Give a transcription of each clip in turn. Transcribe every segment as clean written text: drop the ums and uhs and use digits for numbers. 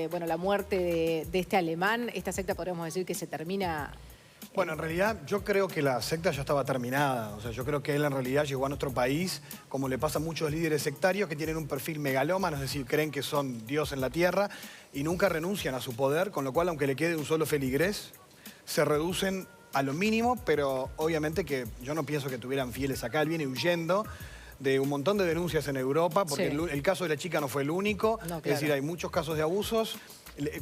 bueno, la muerte de este alemán, esta secta podríamos decir que se termina... Bueno, en realidad yo creo que la secta ya estaba terminada. O sea, yo creo que él en realidad llegó a nuestro país, como le pasa a muchos líderes sectarios que tienen un perfil megalómano, es decir, creen que son Dios en la tierra y nunca renuncian a su poder, con lo cual, aunque le quede un solo feligrés, se reducen a lo mínimo, pero obviamente que yo no pienso que tuvieran fieles acá. Él viene huyendo de un montón de denuncias en Europa, porque sí. el caso de la chica no fue el único. No, claro. Es decir, hay muchos casos de abusos.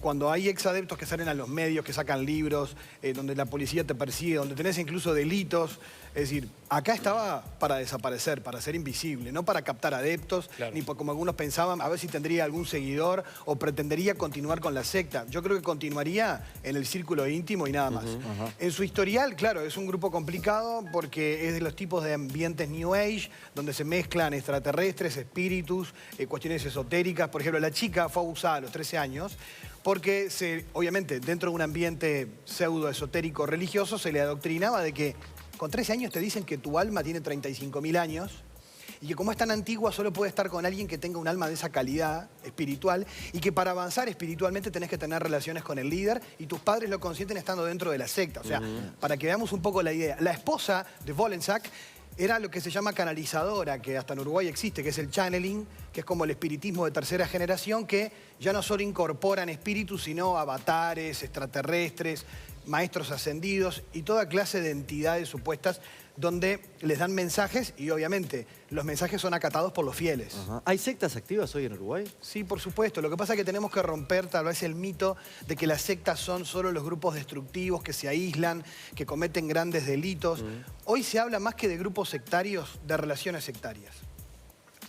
Cuando hay exadeptos que salen a los medios, que sacan libros, donde la policía te persigue, donde tenés incluso delitos. Es decir, acá estaba para desaparecer, para ser invisible, no para captar adeptos, claro, ni como algunos pensaban, a ver si tendría algún seguidor o pretendería continuar con la secta. Yo creo que continuaría en el círculo íntimo y nada más. En su historial, claro, es un grupo complicado porque es de los tipos de ambientes New Age, donde se mezclan extraterrestres, espíritus, cuestiones esotéricas. Por ejemplo, la chica fue abusada a los 13 años porque, obviamente, dentro de un ambiente pseudo-esotérico religioso se le adoctrinaba de que con 13 años te dicen que tu alma tiene 35.000 años y que como es tan antigua solo puede estar con alguien que tenga un alma de esa calidad espiritual y que para avanzar espiritualmente tenés que tener relaciones con el líder y tus padres lo consienten estando dentro de la secta. O sea, para que veamos un poco la idea. La esposa de Wollensack era lo que se llama canalizadora, que hasta en Uruguay existe, que es el channeling, que es como el espiritismo de tercera generación, que ya no solo incorporan espíritus, sino avatares, extraterrestres, maestros ascendidos y toda clase de entidades supuestas donde les dan mensajes y obviamente los mensajes son acatados por los fieles. ¿Hay sectas activas hoy en Uruguay? Sí, por supuesto. Lo que pasa es que tenemos que romper tal vez el mito de que las sectas son solo los grupos destructivos que se aíslan, que cometen grandes delitos. Hoy se habla más que de grupos sectarios, de relaciones sectarias.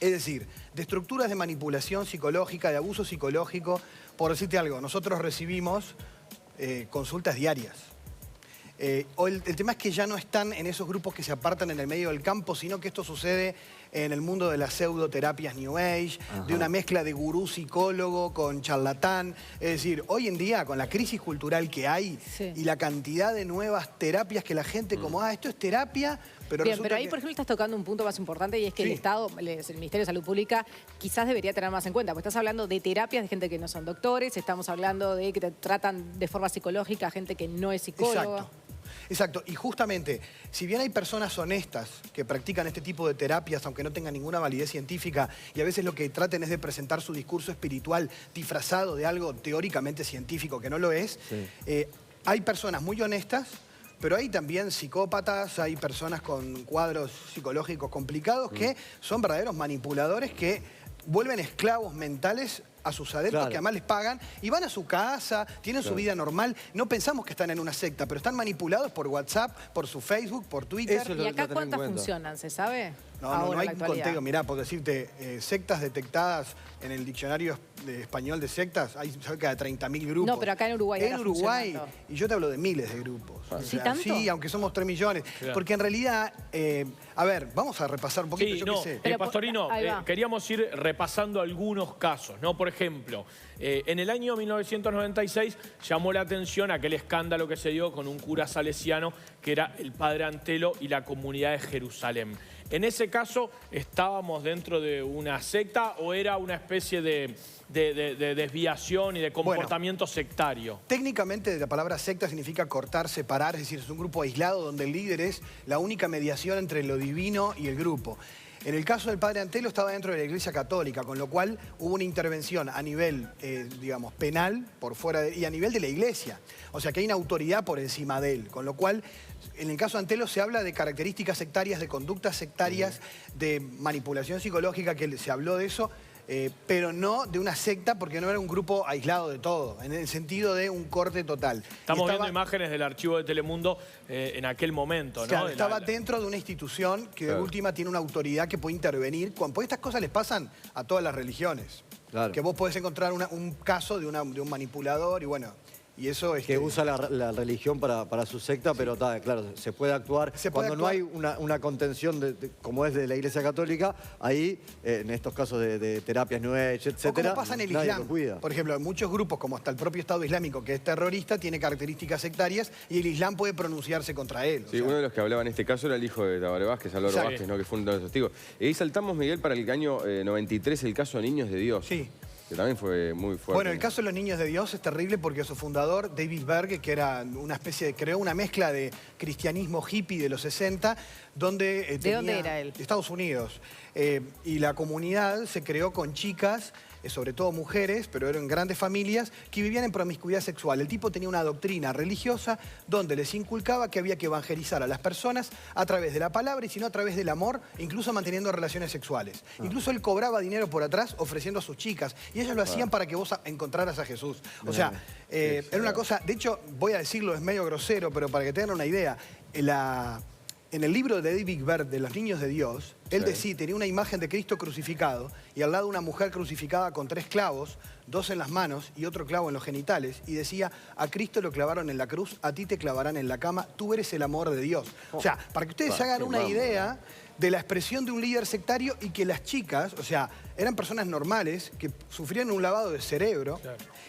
Es decir, de estructuras de manipulación psicológica, de abuso psicológico. Por decirte algo, nosotros recibimos consultas diarias. El tema es que ya no están en esos grupos que se apartan en el medio del campo, sino que esto sucede en el mundo de las pseudoterapias New Age, de una mezcla de gurú psicólogo con charlatán. Es decir, hoy en día, con la crisis cultural que hay y la cantidad de nuevas terapias que la gente como, esto es terapia, pero bien, pero ahí, por ejemplo, estás tocando un punto más importante y es que el Estado, el Ministerio de Salud Pública, quizás debería tener más en cuenta, porque estás hablando de terapias de gente que no son doctores, estamos hablando de que te tratan de forma psicológica a gente que no es psicóloga. Exacto, y justamente, si bien hay personas honestas que practican este tipo de terapias, aunque no tengan ninguna validez científica, y a veces lo que traten es de presentar su discurso espiritual disfrazado de algo teóricamente científico que no lo es, hay personas muy honestas, pero hay también psicópatas, hay personas con cuadros psicológicos complicados que son verdaderos manipuladores que vuelven esclavos mentales a sus adeptos, que además les pagan, y van a su casa, tienen su vida normal. No pensamos que están en una secta, pero están manipulados por WhatsApp, por su Facebook, por Twitter. ¿Y acá cuántas funcionan, se sabe? No hay un conteo. Mirá, por decirte, sectas detectadas en el diccionario español de sectas, hay cerca de 30.000 grupos. No, pero acá en Uruguay En Uruguay, y yo te hablo de miles de grupos. O ¿Sí, sea, tanto? sí, aunque somos 3 millones. Porque en realidad, a ver, vamos a repasar un poquito, yo qué sé. Pastorino, queríamos ir repasando algunos casos, ¿no? Por ejemplo, en el año 1996 llamó la atención aquel escándalo que se dio con un cura salesiano que era el padre Antelo y la comunidad de Jerusalén. En ese caso, ¿estábamos dentro de una secta o era una especie de desviación y de comportamiento sectario? Técnicamente la palabra secta significa cortar, separar, es decir, es un grupo aislado donde el líder es la única mediación entre lo divino y el grupo. En el caso del padre Antelo estaba dentro de la Iglesia Católica, con lo cual hubo una intervención a nivel, digamos, penal, por fuera y a nivel de la Iglesia. O sea que hay una autoridad por encima de él, con lo cual, en el caso de Antelo se habla de características sectarias, de conductas sectarias, de manipulación psicológica, que se habló de eso, pero no de una secta porque no era un grupo aislado de todo, en el sentido de un corte total. Estamos viendo imágenes del archivo de Telemundo en aquel momento, ¿no? Claro, estaba dentro de una institución que de última tiene una autoridad que puede intervenir, porque estas cosas les pasan a todas las religiones. Que vos podés encontrar un caso de un manipulador y bueno... Y eso es que usa la religión para su secta, pero claro, se puede actuar. Cuando no hay una contención como es de la Iglesia Católica, ahí, en estos casos de terapias New Age, etcétera, como pasa en el Islam. Por ejemplo, en muchos grupos, como hasta el propio Estado Islámico, que es terrorista, tiene características sectarias y el Islam puede pronunciarse contra él. Sí, uno de los que hablaba en este caso era el hijo de Tabaré Vázquez, Álvaro Vázquez, ¿no? Que fue uno de los testigos. Y ahí saltamos, Miguel, para el año 93, el caso de Niños de Dios. Sí. que también fue muy fuerte. Bueno, el caso de los niños de Dios es terrible porque su fundador, David Berg, que era una especie de, creó una mezcla de cristianismo hippie de los 60, donde ¿De dónde era él? De Estados Unidos. Y la comunidad se creó con chicas, sobre todo mujeres, pero eran grandes familias, que vivían en promiscuidad sexual. El tipo tenía una doctrina religiosa donde les inculcaba que había que evangelizar a las personas a través de la palabra y si no a través del amor, incluso manteniendo relaciones sexuales. Incluso él cobraba dinero por atrás ofreciendo a sus chicas y ellos lo hacían para que vos encontraras a Jesús. O sea, era una cosa, de hecho, voy a decirlo, es medio grosero, pero para que tengan una idea, en el libro de David Berg, de los niños de Dios, él decía, tenía una imagen de Cristo crucificado y al lado una mujer crucificada con 3 clavos, 2 en las manos y otro clavo en los genitales, y decía, a Cristo lo clavaron en la cruz, a ti te clavarán en la cama, tú eres el amor de Dios. O sea, para que ustedes se hagan una idea de la expresión de un líder sectario y que las chicas, o sea, eran personas normales que sufrían un lavado de cerebro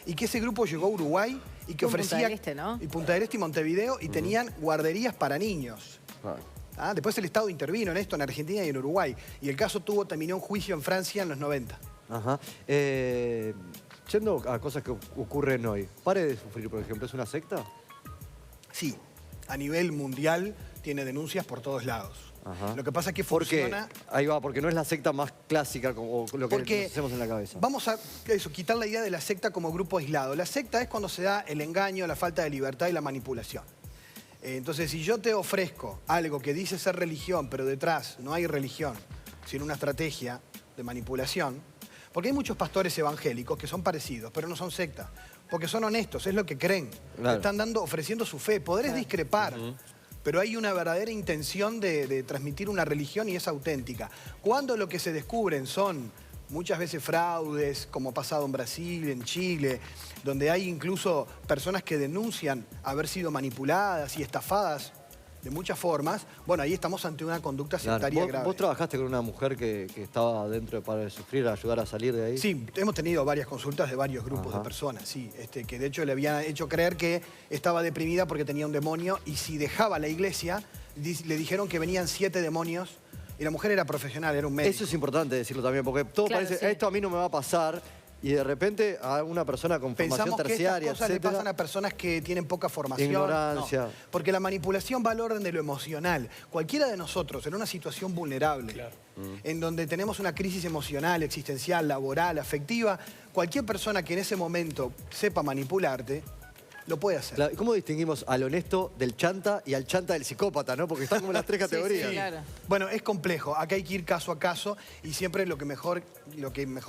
y que ese grupo llegó a Uruguay y que ofrecía... Punta del Este, ¿no? Y Punta del Este y Montevideo y tenían guarderías para niños. Después el Estado intervino en esto en Argentina y en Uruguay. Y el caso terminó en juicio en Francia en los 90. Ajá. Yendo a cosas que ocurren hoy. Pare de sufrir, por ejemplo, ¿es una secta? Sí, a nivel mundial tiene denuncias por todos lados. Ajá. Lo que pasa es que funciona... Ahí va, porque no es la secta más clásica como lo que nos hacemos en la cabeza. Vamos a quitar la idea de la secta como grupo aislado. La secta es cuando se da el engaño, la falta de libertad y la manipulación. Entonces, si yo te ofrezco algo que dice ser religión, pero detrás no hay religión, sino una estrategia de manipulación, porque hay muchos pastores evangélicos que son parecidos, pero no son sectas, porque son honestos, es lo que creen. Claro. Están ofreciendo su fe. Podrás discrepar, pero hay una verdadera intención de transmitir una religión y es auténtica. Cuando lo que se descubren son muchas veces fraudes, como ha pasado en Brasil, en Chile, donde hay incluso personas que denuncian haber sido manipuladas y estafadas de muchas formas, bueno, ahí estamos ante una conducta sectaria grave. ¿Vos trabajaste con una mujer que estaba dentro de Pare de Sufrir, a ayudar a salir de ahí? Sí, hemos tenido varias consultas de varios grupos de personas, sí, que de hecho le habían hecho creer que estaba deprimida porque tenía un demonio y si dejaba la iglesia, le dijeron que venían 7 demonios. Y la mujer era profesional, era un médico. Eso es importante decirlo también, porque todo parece, esto a mí no me va a pasar, y de repente a una persona con formación terciaria, que estas cosas le pasan a personas que tienen poca formación. Ignorancia. No, porque la manipulación va al orden de lo emocional. Cualquiera de nosotros en una situación vulnerable, en donde tenemos una crisis emocional, existencial, laboral, afectiva, cualquier persona que en ese momento sepa manipularte, lo puede hacer. Claro. ¿Cómo distinguimos al honesto del chanta y al chanta del psicópata, no? Porque están como las 3 categorías. Sí, claro. Bueno, es complejo. Acá hay que ir caso a caso y siempre lo que mejor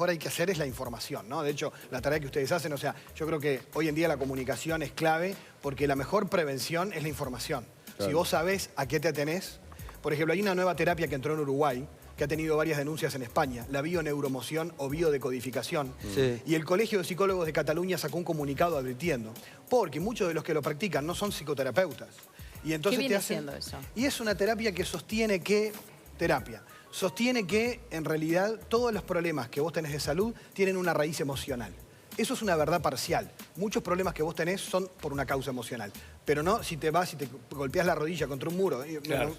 hay que hacer es la información, ¿no? De hecho, la tarea que ustedes hacen, o sea, yo creo que hoy en día la comunicación es clave porque la mejor prevención es la información. Claro. Si vos sabés a qué te atenés, por ejemplo, hay una nueva terapia que entró en Uruguay, que ha tenido varias denuncias en España, la bioneuromoción o biodecodificación. Y el Colegio de Psicólogos de Cataluña sacó un comunicado advirtiendo, porque muchos de los que lo practican no son psicoterapeutas. Y entonces ¿qué viene haciendo eso? Y es una terapia que sostiene que... Sostiene que, en realidad, todos los problemas que vos tenés de salud tienen una raíz emocional. Eso es una verdad parcial. Muchos problemas que vos tenés son por una causa emocional. Pero no si te vas y te golpeas la rodilla contra un muro. Claro.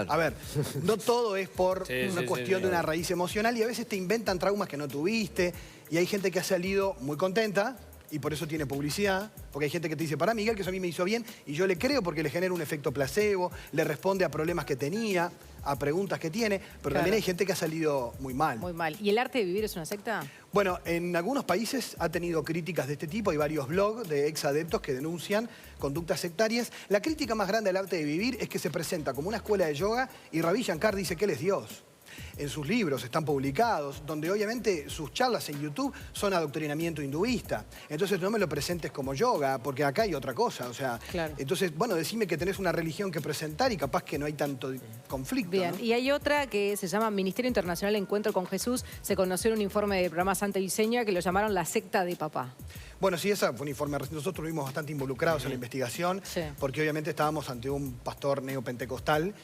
A ver, no todo es por una cuestión de una raíz emocional y a veces te inventan traumas que no tuviste y hay gente que ha salido muy contenta y por eso tiene publicidad, porque hay gente que te dice, pará, Miguel, que eso a mí me hizo bien, y yo le creo porque le genera un efecto placebo, le responde a problemas que tenía, a preguntas que tiene, pero también hay gente que ha salido muy mal. Muy mal. ¿Y el arte de vivir es una secta? Bueno, en algunos países ha tenido críticas de este tipo, hay varios blogs de exadeptos que denuncian conductas sectarias. La crítica más grande al arte de vivir es que se presenta como una escuela de yoga y Ravi Shankar dice que él es Dios. En sus libros están publicados, donde obviamente sus charlas en YouTube son adoctrinamiento hinduista. Entonces no me lo presentes como yoga, porque acá hay otra cosa, o sea... Claro. Entonces, bueno, decime que tenés una religión que presentar y capaz que no hay tanto conflicto. Bien, ¿no? y hay otra que se llama Ministerio Internacional Encuentro con Jesús. Se conoció en un informe del programa Santa Diseña que lo llamaron la secta de papá. Bueno, sí, esa fue un informe. Nosotros estuvimos bastante involucrados en la investigación, porque obviamente estábamos ante un pastor neopentecostal,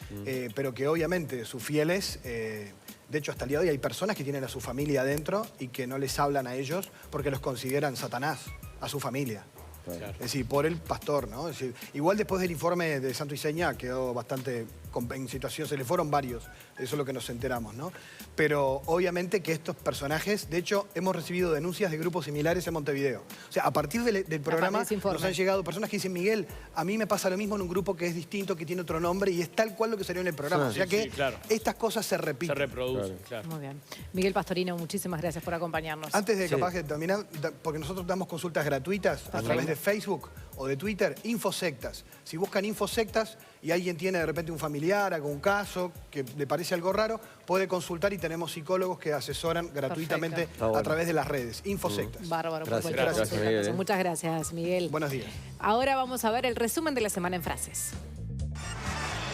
pero que obviamente sus fieles... de hecho, hasta el día de hoy hay personas que tienen a su familia adentro y que no les hablan a ellos porque los consideran Satanás, a su familia. Claro. Es decir, por el pastor, ¿no? Es decir, igual después del informe de Santo y Seña quedó bastante en situación, se le fueron varios, eso es lo que nos enteramos, ¿no? Pero obviamente que estos personajes, de hecho, hemos recibido denuncias de grupos similares en Montevideo. O sea, a partir del programa nos han llegado personas que dicen, Miguel, a mí me pasa lo mismo en un grupo que es distinto, que tiene otro nombre y es tal cual lo que salió en el programa. O sea que estas cosas se repiten. Se reproducen, claro. Muy bien. Miguel Pastorino, muchísimas gracias por acompañarnos. Antes de capaz que terminar, porque nosotros damos consultas gratuitas a través de Facebook o de Twitter, Infosectas. Si buscan Infosectas y alguien tiene de repente un familiar, algún caso que le parece algo raro, puede consultar y tenemos psicólogos que asesoran gratuitamente a través de las redes. Infosectas. Bárbaro. Gracias, Miguel. Muchas gracias, Miguel. Buenos días. Ahora vamos a ver el resumen de la semana en frases.